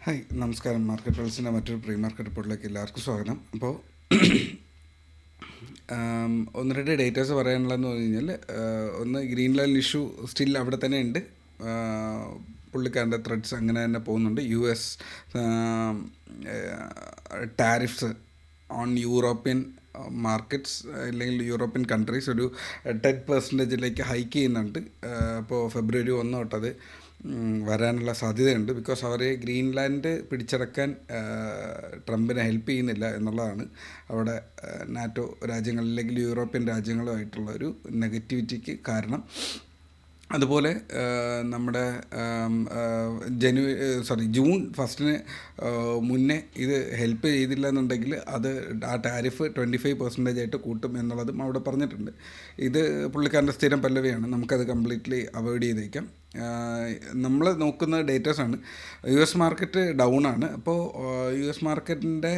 Hi നമസ്കാരം. Market പൾസിൻ്റെ മറ്റൊരു pre market റിപ്പോർട്ടിലേക്ക് എല്ലാവർക്കും സ്വാഗതം. അപ്പോൾ ഒന്ന് രണ്ട് ഡേറ്റാസ് പറയാനുള്ളതെന്ന് പറഞ്ഞു കഴിഞ്ഞാൽ, ഒന്ന് ഗ്രീൻലാൻഡ് ഇഷ്യൂ സ്റ്റിൽ അവിടെ തന്നെ ഉണ്ട്. പുള്ളിക്കാരൻ്റെ ത്രെഡ്സ് അങ്ങനെ തന്നെ പോകുന്നുണ്ട്. US tariffs on European markets അല്ലെങ്കിൽ യൂറോപ്യൻ കൺട്രീസ് ഒരു 10% ഹൈക്ക് ചെയ്യുന്നുണ്ട്. അപ്പോൾ ഫെബ്രുവരി 1 തൊട്ടത് വരാനുള്ള സാധ്യതയുണ്ട്. ബിക്കോസ് അവർ ഗ്രീൻലാൻഡ് പിടിച്ചടക്കാൻ ട്രംപിനെ ഹെൽപ്പ് ചെയ്യുന്നില്ല എന്നുള്ളതാണ് അവിടെ നാറ്റോ രാജ്യങ്ങളില്ലെങ്കിൽ യൂറോപ്യൻ രാജ്യങ്ങളുമായിട്ടുള്ള ഒരു നെഗറ്റിവിറ്റിക്ക് കാരണം. അതുപോലെ നമ്മുടെ ജൂൺ 1 മുന്നേ ഇത് ഹെൽപ്പ് ചെയ്തില്ല എന്നുണ്ടെങ്കിൽ അത് ആ ടാരിഫ് 25% ആയിട്ട് കൂട്ടും എന്നുള്ളതും അവിടെ പറഞ്ഞിട്ടുണ്ട്. ഇത് പുള്ളിക്കാരൻ്റെ സ്ഥിരം പല്ലവിയാണ്. നമുക്കത് കംപ്ലീറ്റ്ലി അവോയ്ഡ് ചെയ്തേക്കാം. നമ്മൾ നോക്കുന്ന ഡേറ്റാസാണ്. US മാർക്കറ്റ് ഡൗൺ ആണ്. അപ്പോൾ US മാർക്കറ്റിൻ്റെ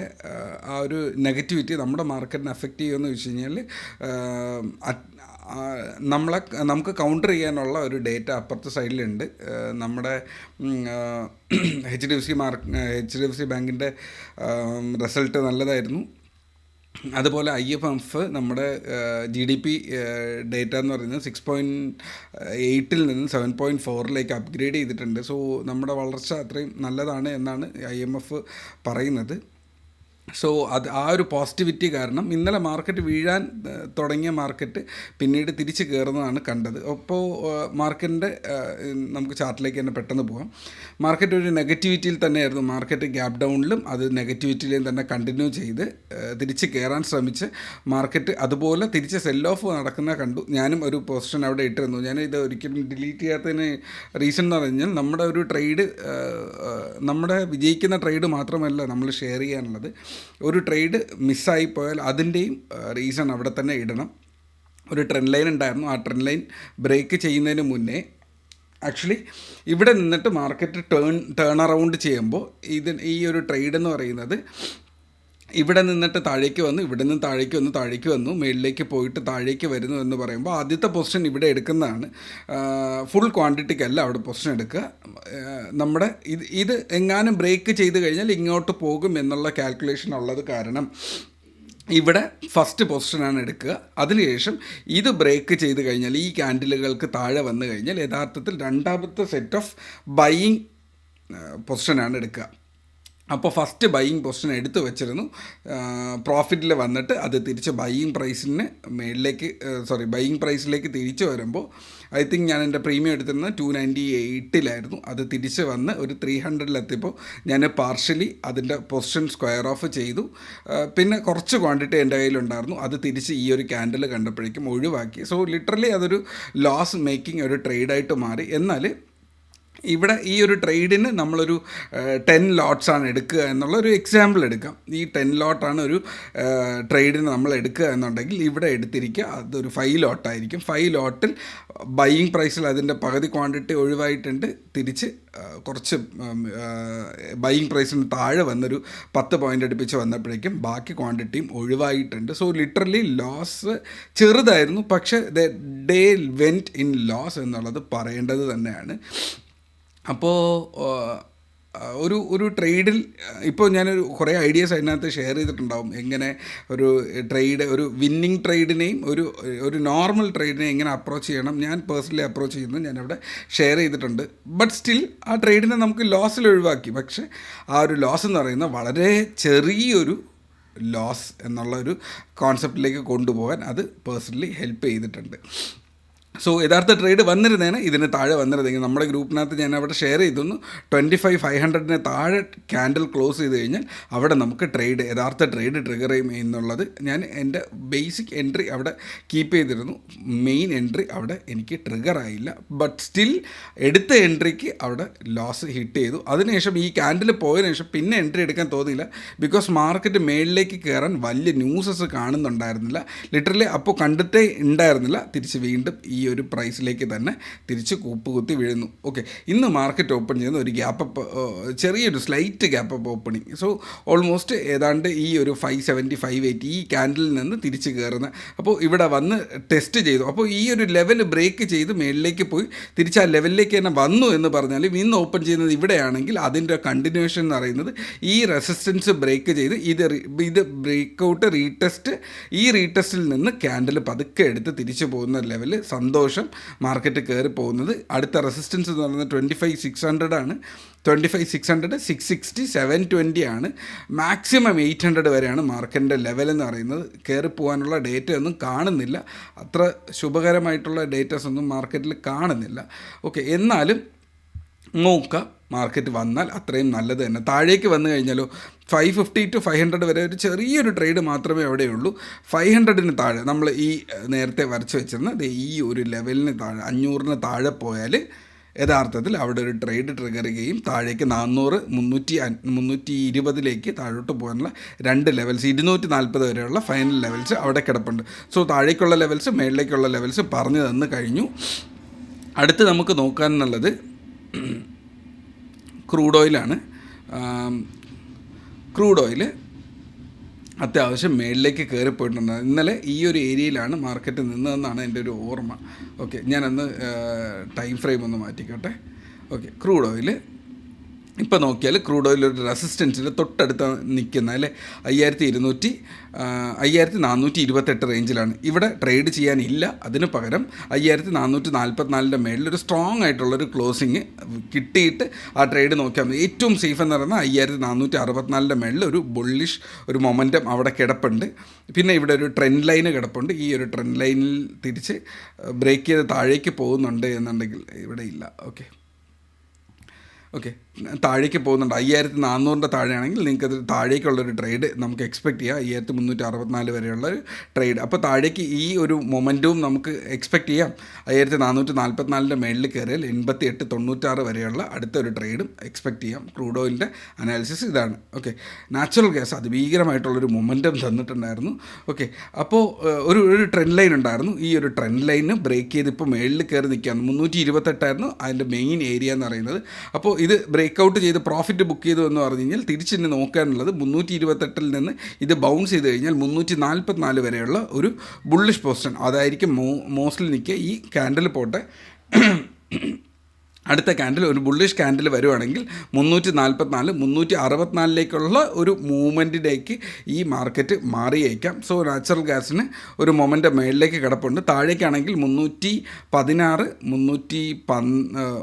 ആ ഒരു നെഗറ്റിവിറ്റി നമ്മുടെ മാർക്കറ്റിനെ അഫക്റ്റ് ചെയ്യുമെന്ന് വെച്ച് കഴിഞ്ഞാൽ നമുക്ക് കൗണ്ടർ ചെയ്യാനുള്ള ഒരു ഡേറ്റ അപ്പുറത്തെ സൈഡിലുണ്ട്. നമ്മുടെ HDFC ബാങ്കിൻ്റെ റിസൾട്ട് നല്ലതായിരുന്നു. അതുപോലെ IMF നമ്മുടെ GDP ഡേറ്റ എന്ന് പറയുന്നത് 6.8 നിന്ന് 7.4 അപ്ഗ്രേഡ് ചെയ്തിട്ടുണ്ട്. സോ നമ്മുടെ വളർച്ച അത്രയും നല്ലതാണ് എന്നാണ് IMF പറയുന്നത്. സോ ആ ഒരു പോസിറ്റിവിറ്റി കാരണം ഇന്നലെ മാർക്കറ്റ് വീഴാൻ തുടങ്ങിയ മാർക്കറ്റ് പിന്നീട് തിരിച്ച് കയറുന്നതാണ് കണ്ടത്. അപ്പോൾ മാർക്കറ്റിൻ്റെ നമുക്ക് ചാർട്ടിലേക്ക് തന്നെ പെട്ടെന്ന് പോകാം. മാർക്കറ്റ് ഒരു നെഗറ്റിവിറ്റിയിൽ തന്നെയായിരുന്നു. മാർക്കറ്റ് ഗ്യാപ് ഡൗണിലും അത് നെഗറ്റിവിറ്റിയിലും തന്നെ കണ്ടിന്യൂ ചെയ്ത് തിരിച്ച് കയറാൻ ശ്രമിച്ച് മാർക്കറ്റ് അതുപോലെ തിരിച്ച് സെൽ ഓഫ് നടക്കുന്ന കണ്ടു. ഞാനും ഒരു പൊസിഷൻ അവിടെ ഇട്ടിരുന്നു. ഞാൻ ഇത് ഒരിക്കലും ഡിലീറ്റ് ചെയ്യാത്തതിന് റീസൺ എന്ന് പറഞ്ഞാൽ നമ്മുടെ ഒരു ട്രേഡ്, നമ്മുടെ വിജയിക്കുന്ന ട്രേഡ് മാത്രമല്ല നമ്മൾ ഷെയർ ചെയ്യാനുള്ളത്. ഒരു ട്രേഡ് മിസ്സായി പോയാൽ അതിൻ്റെയും റീസൺ അവിടെ തന്നെ ഇടണം. ഒരു ട്രെൻഡ് ലൈൻ ഉണ്ടായിരുന്നു. ആ ട്രെൻഡ് ലൈൻ ബ്രേക്ക് ചെയ്യുന്നതിന് മുന്നേ ആക്ച്വലി ഇവിടെ നിന്നിട്ട് മാർക്കറ്റ് ടേൺ അറൗണ്ട് ചെയ്യുമ്പോൾ ഈ ഒരു ട്രേഡ് എന്ന് പറയുന്നത് ഇവിടെ നിന്നിട്ട് താഴേക്ക് വന്നു, ഇവിടെ നിന്ന് താഴേക്ക് വന്നു, മേളിലേക്ക് പോയിട്ട് താഴേക്ക് വരുന്നു എന്ന് പറയുമ്പോൾ ആദ്യത്തെ പൊസിഷൻ ഇവിടെ എടുക്കുന്നതാണ്. ഫുൾ ക്വാണ്ടിറ്റിക്കല്ല അവിടെ പൊസിഷൻ എടുക്കുക. നമ്മുടെ ഇത് എങ്ങാനും ബ്രേക്ക് ചെയ്ത് കഴിഞ്ഞാൽ ഇങ്ങോട്ട് പോകും എന്നുള്ള കാൽക്കുലേഷൻ ഉള്ളത് കാരണം ഇവിടെ ഫസ്റ്റ് പൊസിഷനാണ് എടുക്കുക. അതിനുശേഷം ഇത് ബ്രേക്ക് ചെയ്ത് കഴിഞ്ഞാൽ ഈ ക്യാൻഡിലുകൾക്ക് താഴെ വന്നു കഴിഞ്ഞാൽ യഥാർത്ഥത്തിൽ രണ്ടാമത്തെ സെറ്റ് ഓഫ് ബൈയിങ് പൊസിഷനാണ് എടുക്കുക. അപ്പോൾ ഫസ്റ്റ് ബൈയിങ് പൊസിഷൻ എടുത്ത് വെച്ചിരുന്നു. പ്രോഫിറ്റിൽ വന്നിട്ട് അത് തിരിച്ച് ബൈയിങ് പ്രൈസിലേക്ക് തിരിച്ച് വരുമ്പോൾ ഐ തിങ്ക് ഞാൻ എൻ്റെ പ്രീമിയം എടുത്തിരുന്നത് 298 അത് തിരിച്ച് വന്ന് ഒരു 300 ഞാൻ പാർഷ്യലി അതിൻ്റെ പൊസിഷൻ സ്ക്വയർ ഓഫ് ചെയ്തു. പിന്നെ കുറച്ച് ക്വാണ്ടിറ്റി എൻ്റെ കയ്യിലുണ്ടായിരുന്നു. അത് തിരിച്ച് ഈ ഒരു ക്യാൻഡിൽ കണ്ടപ്പോഴേക്കും ഒഴിവാക്കി. സോ ലിറ്ററലി അതൊരു ലോസ് മേക്കിംഗ് ഒരു ട്രേഡായിട്ട് മാറി. എന്നാൽ ഇവിടെ ഈ ഒരു ട്രേഡിന് നമ്മളൊരു 10 ലോട്ട്സാണ് എടുക്കുക എന്നുള്ളൊരു എക്സാമ്പിൾ എടുക്കാം. ഈ 10 ലോട്ടാണ് ഒരു ട്രേഡിന് നമ്മൾ എടുക്കുക എന്നുണ്ടെങ്കിൽ ഇവിടെ എടുത്തിരിക്കുക അതൊരു 5 ലോട്ടായിരിക്കും. 5 ലോട്ടിൽ ബൈയിങ് പ്രൈസിൽ അതിൻ്റെ പകുതി ക്വാണ്ടിറ്റി ഒഴിവായിട്ടുണ്ട്. തിരിച്ച് കുറച്ച് ബൈയിങ് പ്രൈസിന് താഴെ വന്നൊരു 10 പോയിൻ്റ് അടുപ്പിച്ച് വന്നപ്പോഴേക്കും ബാക്കി ക്വാണ്ടിറ്റിയും ഒഴിവായിട്ടുണ്ട്. സോ ലിറ്ററലി ലോസ് ചെറുതായിരുന്നു, പക്ഷേ ദേ വെൻറ്റ് ഇൻ ലോസ് എന്നുള്ളത് പറയേണ്ടത് തന്നെയാണ്. അപ്പോൾ ഒരു ട്രേഡിൽ ഇപ്പോൾ ഞാനൊരു കുറേ ഐഡിയാസ് അതിനകത്ത് ഷെയർ ചെയ്തിട്ടുണ്ടാവും. എങ്ങനെ ഒരു വിന്നിങ് ട്രേഡിനെയും ഒരു നോർമൽ ട്രേഡിനെ എങ്ങനെ അപ്രോച്ച് ചെയ്യണം. ഞാൻ പേഴ്സണലി അപ്രോച്ച് ചെയ്യുന്നത് ഞാനവിടെ ഷെയർ ചെയ്തിട്ടുണ്ട്. ബട്ട് സ്റ്റിൽ ആ ട്രേഡിനെ നമുക്ക് ലോസിൽ ഒഴിവാക്കി. പക്ഷേ ആ ഒരു ലോസ് എന്ന് പറയുന്നത് വളരെ ചെറിയൊരു ലോസ് എന്നുള്ള ഒരു കോൺസെപ്റ്റിലേക്ക് കൊണ്ടുപോകാൻ അത് പേഴ്സണലി ഹെൽപ്പ് ചെയ്തിട്ടുണ്ട്. സോ യഥാർത്ഥ ട്രേഡ് വന്നിരുന്നേനെ ഇതിന് താഴെ വന്നിരുന്നെങ്കിൽ നമ്മുടെ ഗ്രൂപ്പിനകത്ത് ഞാൻ അവിടെ ഷെയർ ചെയ്തിരുന്നു. 25,500 താഴെ ക്യാൻഡിൽ ക്ലോസ് ചെയ്ത് കഴിഞ്ഞാൽ അവിടെ നമുക്ക് യഥാർത്ഥ ട്രേഡ് ട്രിഗർ ചെയ്യും എന്നുള്ളത് ഞാൻ എൻ്റെ ബേസിക് എൻട്രി അവിടെ കീപ്പ് ചെയ്തിരുന്നു. മെയിൻ എൻട്രി അവിടെ എനിക്ക് ട്രിഗർ ആയില്ല. ബട്ട് സ്റ്റിൽ എടുത്ത എൻട്രിക്ക് അവിടെ ലോസ് ഹിറ്റ് ചെയ്തു. അതിനുശേഷം ഈ ക്യാൻഡിൽ പോയതിനു ശേഷം പിന്നെ എൻട്രി എടുക്കാൻ തോന്നിയില്ല. ബിക്കോസ് മാർക്കറ്റ് മേളിലേക്ക് കയറാൻ വലിയ ന്യൂസസ് കാണുന്നുണ്ടായിരുന്നില്ല. ലിറ്ററലി അപ്പോൾ കണ്ടിട്ടേ ഉണ്ടായിരുന്നില്ല. തിരിച്ച് വീണ്ടും ഈ ഒരു പ്രൈസിലേക്ക് തന്നെ തിരിച്ച് കുത്തി വീഴുന്നു. ഓക്കെ, ഇന്ന് മാർക്കറ്റ് ഓപ്പൺ ചെയ്യുന്ന ഒരു ഗ്യാപ്പ് ചെറിയൊരു slight gap opening. So almost ഏതാണ്ട് ഈ ഒരു 570 580 ഈ ക്യാൻഡിലിൽ നിന്ന് തിരിച്ച് കയറുന്ന, അപ്പോൾ ഇവിടെ വന്ന് ടെസ്റ്റ് ചെയ്തു. അപ്പോൾ ഈ ഒരു ലെവൽ ബ്രേക്ക് ചെയ്ത് മേളിലേക്ക് പോയി തിരിച്ച് ആ ലെവലിലേക്ക് തന്നെ വന്നു എന്ന് പറഞ്ഞാൽ ഇന്ന് ഓപ്പൺ ചെയ്യുന്നത് ഇവിടെയാണെങ്കിൽ അതിൻ്റെ കണ്ടിന്യൂഷൻ എന്ന് പറയുന്നത് ഈ റെസിസ്റ്റൻസ് ബ്രേക്ക് ചെയ്ത് ഇത് ബ്രേക്കൗട്ട് റീടെസ്റ്റ്, ഈ റീടെസ്റ്റിൽ നിന്ന് ക്യാൻഡിൽ പതുക്കെ എടുത്ത് തിരിച്ചു പോകുന്ന ലെവല് സന്തോഷം. മാർക്കറ്റ് കയറി പോകുന്നത് അടുത്ത റെസിസ്റ്റൻസ് എന്ന് പറയുന്നത് 25,600 ആണ്. 25,600, 660, 720 ആണ്. മാക്സിമം 800 വരെയാണ് മാർക്കറ്റിൻ്റെ ലെവൽ എന്ന് പറയുന്നത്. കയറി പോകാനുള്ള ഡേറ്റ ഒന്നും കാണുന്നില്ല, അത്ര ശുഭകരമായിട്ടുള്ള ഡേറ്റാസ് ഒന്നും മാർക്കറ്റിൽ കാണുന്നില്ല. ഓക്കെ, എന്നാലും നോക്കുക, മാർക്കറ്റ് വന്നാൽ അത്രയും നല്ലത് തന്നെ. താഴേക്ക് വന്നു കഴിഞ്ഞാലോ 550 to 500 വരെ ഒരു ചെറിയൊരു ട്രേഡ് മാത്രമേ അവിടെയുള്ളൂ. 500-ന് താഴെ നമ്മൾ ഈ നേരത്തെ വരച്ച് വെച്ചിരുന്നത് ഈ ഒരു ലെവലിന് താഴെ 500-ന് താഴെ പോയാൽ യഥാർത്ഥത്തിൽ അവിടെ ഒരു ട്രേഡ് ട്രിഗർ ചെയ്യുകയും താഴേക്ക് 400, 320 താഴോട്ട് പോകാനുള്ള 2 ലെവൽസ് 240 വരെയുള്ള ഫൈനൽ ലെവൽസ് അവിടെ കിടപ്പുണ്ട്. സോ താഴേക്കുള്ള ലെവൽസ് മേളിലേക്കുള്ള ലെവൽസ് പറഞ്ഞു തന്നു കഴിഞ്ഞു. അടുത്ത് നമുക്ക് നോക്കാനുള്ളത് ക്രൂഡ് ഓയിലാണ്. ക്രൂഡ് ഓയിൽ അത്യാവശ്യം മേളിലേക്ക് കയറിപ്പോയിട്ടുണ്ട്. ഇന്നലെ ഈ ഒരു ഏരിയയിലാണ് മാർക്കറ്റ് നിന്നതെന്നാണ് എൻ്റെ ഒരു ഓർമ്മ. ഓക്കെ, ഞാനന്ന് ടൈം ഫ്രെയിം ഒന്ന് മാറ്റിക്കോട്ടെ. ഓക്കെ, ക്രൂഡ് ഓയിൽ ഇപ്പോൾ നോക്കിയാൽ ക്രൂഡ് ഓയിൽ ഒരു റെസിസ്റ്റൻസിൽ തൊട്ടടുത്ത് നിൽക്കുന്ന അല്ലേ 5,428 റേഞ്ചിലാണ്. ഇവിടെ ട്രേഡ് ചെയ്യാനില്ല. അതിന് പകരം 5,444 മേളിലൊരു സ്ട്രോങ് ആയിട്ടുള്ളൊരു ക്ലോസിങ് കിട്ടിയിട്ട് ആ ട്രേഡ് നോക്കിയാൽ മതി. ഏറ്റവും സേഫ് എന്ന് പറയുന്നത് 5,464 മേളിൽ ഒരു ബുള്ളിഷ് ഒരു മൊമെൻറ്റം അവിടെ കിടപ്പുണ്ട്. പിന്നെ ഇവിടെ ഒരു ട്രെൻഡ് ലൈന് കിടപ്പുണ്ട്. ഈ ഒരു ട്രെൻഡ് ലൈനിൽ തിരിച്ച് ബ്രേക്ക് ചെയ്ത് താഴേക്ക് പോകുന്നുണ്ട് എന്നുണ്ടെങ്കിൽ ഇവിടെ ഇല്ല. ഓക്കെ, താഴേക്ക് പോകുന്നുണ്ട്. 5,400 താഴെയാണെങ്കിൽ നിങ്ങൾക്കത് താഴേക്കുള്ളൊരു ട്രേഡ് നമുക്ക് എക്സ്പെക്റ്റ് ചെയ്യാം. 5,364 വരെയുള്ള ഒരു ട്രേഡ്. അപ്പോൾ താഴേക്ക് ഈ ഒരു മൊമെൻറ്റവും നമുക്ക് എക്സ്പെക്റ്റ് ചെയ്യാം. 5,444 മേളിൽ കയറിയാൽ 88-96 വരെയുള്ള അടുത്തൊരു ട്രേഡും എക്സ്പെക്റ്റ് ചെയ്യാം. ക്രൂഡ് ഓയിലിൻ്റെ അനാലിസിസ് ഇതാണ്. ഓക്കെ, നാച്ചുറൽ ഗ്യാസ് അതിഭീകരമായിട്ടുള്ളൊരു മൊമെൻറ്റം തന്നിട്ടുണ്ടായിരുന്നു. ഓക്കെ, അപ്പോൾ ഒരു ട്രെൻഡ് ലൈൻ ഉണ്ടായിരുന്നു. ഈ ഒരു ട്രെൻഡ് ലൈന് ബ്രേക്ക് ചെയ്ത് ഇപ്പോൾ മേളിൽ കയറി നിൽക്കുകയാണ്. 328 അതിൻ്റെ മെയിൻ ഏരിയ എന്ന് പറയുന്നത്. അപ്പോൾ ഇത് ബ്രേക്കൗട്ട് ചെയ്ത് പ്രോഫിറ്റ് ബുക്ക് ചെയ്തു എന്ന് പറഞ്ഞു കഴിഞ്ഞാൽ തിരിച്ചിന് നോക്കാനുള്ളത് 328 നിന്ന് ഇത് ബൗൺസ് ചെയ്ത് കഴിഞ്ഞാൽ 344 വരെയുള്ള ഒരു ബുള്ളിഷ് പൊസിഷൻ അതായിരിക്കും മോസ്റ്റ്ലി നിൽക്കുക. ഈ ക്യാൻഡിൽ പോട്ടെ, അടുത്ത ക്യാൻഡിൽ ഒരു ബുള്ളിഷ് ക്യാൻഡിൽ വരുവാണെങ്കിൽ 344, 364 ഒരു മൂവ്മെൻറ്റിലേക്ക് ഈ മാർക്കറ്റ് മാറിയേക്കാം. സോ നാച്ചുറൽ ഗ്യാസിന് ഒരു മൊമെൻ്റ് മേളിലേക്ക് കിടപ്പുണ്ട്. താഴേക്കാണെങ്കിൽ 316,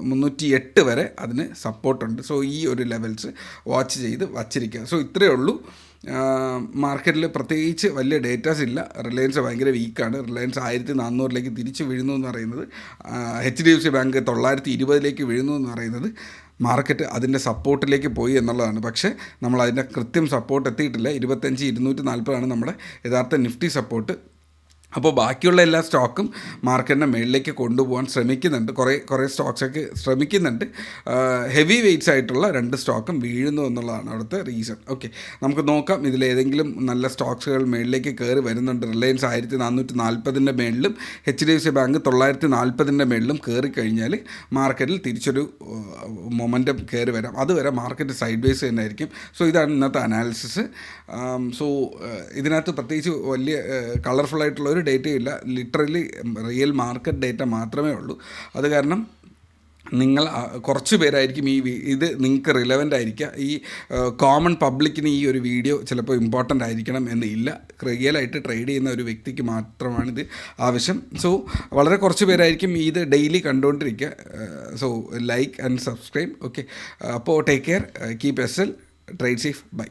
308 വരെ അതിന് സപ്പോർട്ടുണ്ട്. സോ ഈ ഒരു ലെവൽസ് വാച്ച് ചെയ്ത് വച്ചിരിക്കുക. സോ ഇത്രയേ ഉള്ളൂ. മാർക്കറ്റിൽ പ്രത്യേകിച്ച് വലിയ ഡേറ്റാസ് ഇല്ല. റിലയൻസ് ഭയങ്കര വീക്കാണ്. റിലയൻസ് 1,400 തിരിച്ച് വീഴുന്നു എന്ന് പറയുന്നത്, HDFC ബാങ്ക് 920 വീഴുന്നു എന്ന് പറയുന്നത് മാർക്കറ്റ് അതിൻ്റെ സപ്പോർട്ടിലേക്ക് പോയി എന്നുള്ളതാണ്. പക്ഷേ നമ്മൾ അതിൻ്റെ കൃത്യം സപ്പോർട്ട് എത്തിയിട്ടില്ല. 25,240 നമ്മുടെ യഥാർത്ഥ നിഫ്റ്റി സപ്പോർട്ട്. അപ്പോൾ ബാക്കിയുള്ള എല്ലാ സ്റ്റോക്കും മാർക്കറ്റിനെ മേളിലേക്ക് കൊണ്ടുപോകാൻ ശ്രമിക്കുന്നുണ്ട്. കുറേ സ്റ്റോക്സൊക്കെ ശ്രമിക്കുന്നുണ്ട്. ഹെവി വെയ്റ്റ്സ് ആയിട്ടുള്ള 2 സ്റ്റോക്കും വീഴുന്നു എന്നുള്ളതാണ് അവിടുത്തെ റീസൺ. ഓക്കെ, നമുക്ക് നോക്കാം ഇതിലേതെങ്കിലും നല്ല സ്റ്റോക്സുകൾ മേളിലേക്ക് കയറി വരുന്നുണ്ട്. റിലയൻസ് 1,440 മേളിലും HDFC ബാങ്ക് 940 മേളിലും കയറി കഴിഞ്ഞാൽ മാർക്കറ്റിൽ തിരിച്ചൊരു മൊമെൻറ്റം കയറി വരാം. അതുവരെ മാർക്കറ്റ് സൈഡ് വേസ് തന്നെ ആയിരിക്കും. സോ ഇതാണ് ഇന്നത്തെ അനാലിസിസ്. സോ ഇതിനകത്ത് പ്രത്യേകിച്ച് വലിയ കളർഫുള്ളായിട്ടുള്ള ഒരു ഡേറ്റയും ഇല്ല. ലിറ്ററലി റിയൽ മാർക്കറ്റ് ഡേറ്റ മാത്രമേ ഉള്ളൂ. അത് കാരണം നിങ്ങൾ കുറച്ച് പേരായിരിക്കും ഇത് നിങ്ങൾക്ക് റിലവൻ്റ് ആയിരിക്കുക. ഈ കോമൺ പബ്ലിക്കിന് ഈ ഒരു വീഡിയോ ചിലപ്പോൾ ഇമ്പോർട്ടൻ്റ് ആയിരിക്കണം എന്നില്ല. റിയലായിട്ട് ട്രേഡ് ചെയ്യുന്ന ഒരു വ്യക്തിക്ക് മാത്രമാണിത് ആവശ്യം. സോ വളരെ കുറച്ച് പേരായിരിക്കും ഇത് ഡെയിലി കണ്ടുകൊണ്ടിരിക്കുക. So like and subscribe. Okay, അപ്പോൾ take care, keep S L, trade safe, by.